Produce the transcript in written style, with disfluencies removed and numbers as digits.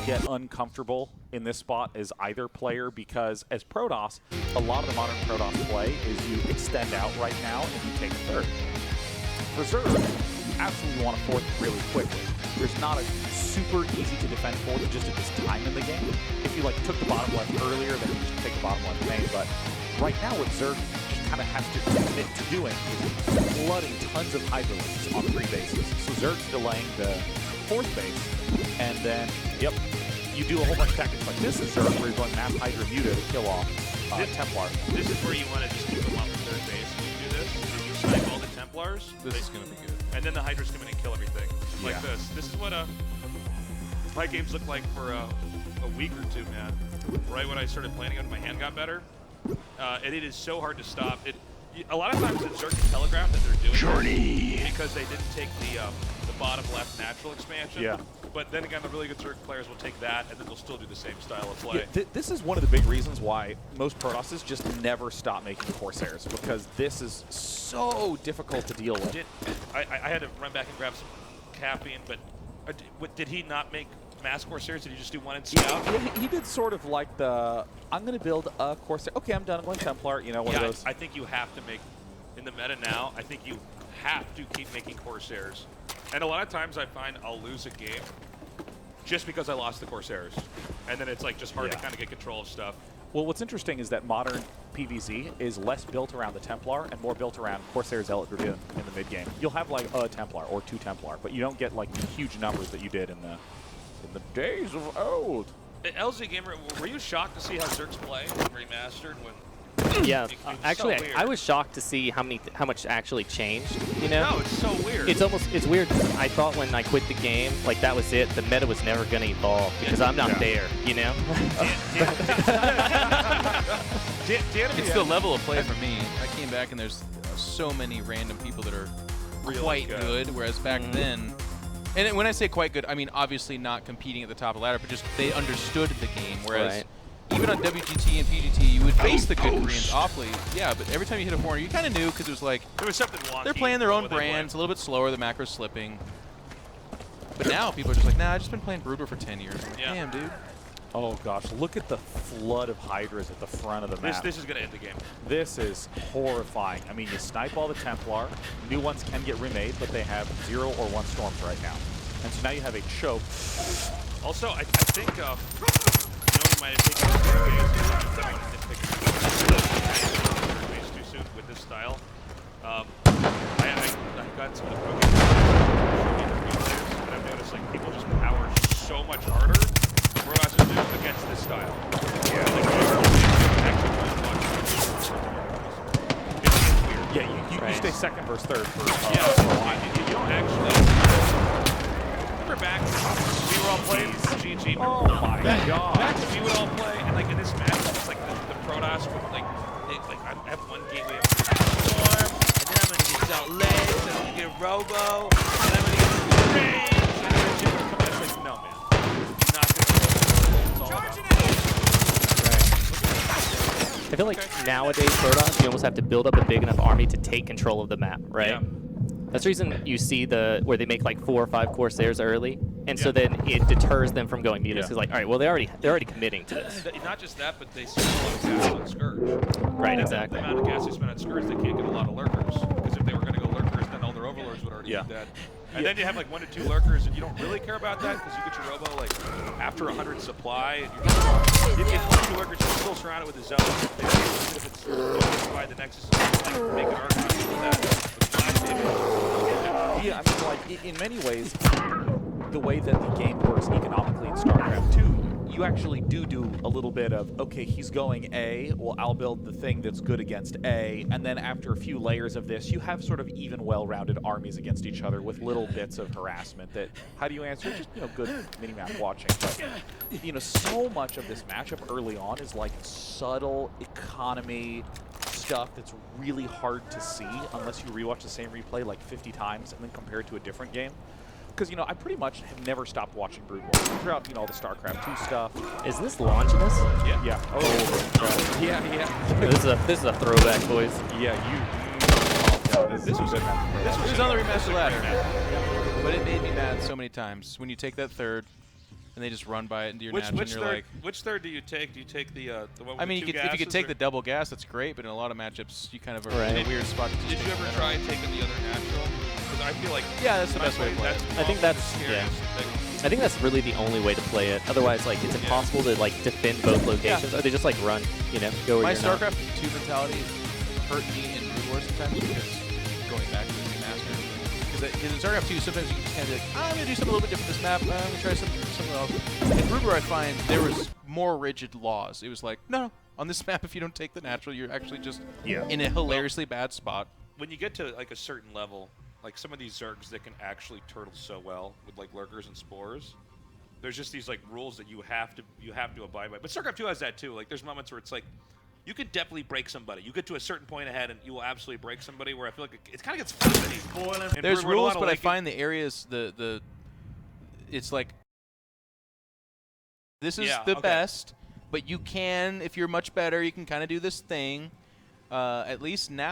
get uncomfortable in this spot as either player, because as Protoss, a lot of the modern Protoss play is you extend out right now and you take a third. For Zerg, you absolutely want to fourth really quickly. There's not a super easy to defend fourth just at this time in the game. If you like took the bottom left earlier, then you just take the bottom left main. But right now what Zerg kind of has to commit to doing is flooding tons of Hydra lanes on 3 bases. So Zerg's delaying the 4th base, and then, yep, you do a whole bunch of tactics like this in Zerg where you're going mass Hydra Muta to kill off Templar. This is where you want to just keep them off the 3rd base. When you do this, if you snipe all the Templars, this is going to be good. And then the Hydras come in and kill everything. Like this. This is what my games look like for a week or 2, man. Right when I started playing again, my hand got better. And it is so hard to stop. A lot of times it's Zerg can telegraph that they're doing it because they didn't take the bottom left natural expansion. Yeah. But then again, the really good Zerg players will take that, and then they'll still do the same style of play. Yeah, this is one of the big reasons why most Protosses just never stop making Corsairs, because this is so difficult to deal with. I had to run back and grab some caffeine, but did he not make mass Corsairs? Did he just do one in Scout? Yeah, he did sort of like the, I'm going to build a Corsair. Okay, I'm done. I'm going Templar. You know, one of those. I think you have to make, in the meta now, I think you have to keep making Corsairs. And a lot of times I find I'll lose a game just because I lost the Corsairs. And then it's like just hard to kind of get control of stuff. Well, what's interesting is that modern PvZ is less built around the Templar and more built around Corsair Zealot Dragoon in the mid game. You'll have like a Templar or 2 Templar, but you don't get like the huge numbers that you did in the days of old. LZ Gamer, were you shocked to see how Zerg's play remastered when? Yeah, actually, so I was shocked to see how much actually changed. You know? No, it's so weird. It's weird. I thought when I quit the game, like that was it. The meta was never going to evolve because I'm not there. You know? It's the level of play for me. I came back and there's so many random people that are quite good, whereas back then. And when I say quite good, I mean obviously not competing at the top of the ladder, but just they understood the game. Whereas even on WGT and PGT, you would face the good Koreans awfully. Yeah, but every time you hit a corner, you kind of knew because it was like there was something wonky. They're playing their own brand. It's a little bit slower. The macro's slipping. But now people are just like, nah, I've just been playing Broodwar for 10 years. Yeah. Damn, dude. Oh gosh, look at the flood of Hydras at the front of the map. This is going to end the game. This is horrifying. I mean, you snipe all the Templar. New ones can get remade, but they have 0 or 1 storms right now. And so now you have a choke. Also, I think you might have taken the base too soon with this style. I got some of the pro games and I've noticed like people just power so much harder. We're not to do against this style. Yeah, you stay second versus third for a while. You don't actually. Remember back we were all playing GG. Oh my god. Back when we would all play, and like in this match, it's like the Protoss would like I have one gateway of Storm, and then I'm gonna get Salt Legs, and I'm gonna get Robo, and I'm gonna get Range, and then Jim would come in and say, no man, you're not gonna go. It's all about. I feel like nowadays Protoss, you almost have to build up a big enough army to take control of the map, right? Yeah. That's the reason you see where they make like 4 or 5 Corsairs early, and so then it deters them from going mutas. It's like, all right, well they're already committing to this. Not just that, but they spend a lot of gas on Scourge. Right, exactly. The amount of gas they spend on Scourge, they can't get a lot of lurkers. Because if they were going to go lurkers, then all their overlords would already be dead. And then you have like 1 to 2 lurkers, and you don't really care about that because you get your robo like after 100 supply. And if 1 or 2 lurkers, you're still surrounded with the zones. If it's by the Nexus, make an argument for that. Yeah, I mean, like, in many ways, the way that the game works economically in StarCraft 2, you actually do a little bit of, okay, he's going A, well, I'll build the thing that's good against A, and then after a few layers of this, you have sort of even well-rounded armies against each other with little bits of harassment that, how do you answer? Just, good mini-map watching. But, so much of this matchup early on is like subtle economy stuff that's really hard to see unless you rewatch the same replay like 50 times and then compare it to a different game. Because, I pretty much have never stopped watching Brood War throughout, all the StarCraft 2 stuff. Is this launching us? Yeah. Yeah. Oh, yeah. This is a throwback, boys. Yeah, this was on the remaster ladder. But it made me mad so many times. When you take that third, and they just run by it into your Which natural. And you're third? like, Which third do you take? Do you take the one with I mean, the you two could, if you could gases, take or- the double gas, that's great. But in a lot of matchups, you kind of are Right. in a weird spot. To just Did you take ever the try middle. taking the other natural? Because I feel like Yeah, that's the when I best way to play, play it. I think probably that's- the yeah. scariest thing. I think that's really the only way to play it. Otherwise, like, it's impossible to like defend both locations, or they just like run, you know, go where My you're not. StarCraft 2 mentality hurt me in Brood War sometimes because going back to the remaster. Because in StarCraft 2, sometimes you can just kind of be like, I'm going to do something a little bit different this map. I'm going to try something else. In Brood War, I find there was more rigid laws. It was like, no, on this map, if you don't take the natural, you're actually just in a hilariously bad spot. When you get to like a certain level, like some of these Zergs that can actually turtle so well with like lurkers and spores, there's just these like rules that you have to abide by. But StarCraft 2 has that too. Like there's moments where it's like you could definitely break somebody. You get to a certain point ahead and you will absolutely break somebody. Where I feel like it kind of gets fun. There's rules, but I find the areas it's like this is the best, but you can, if you're much better, you can kind of do this thing. At least now.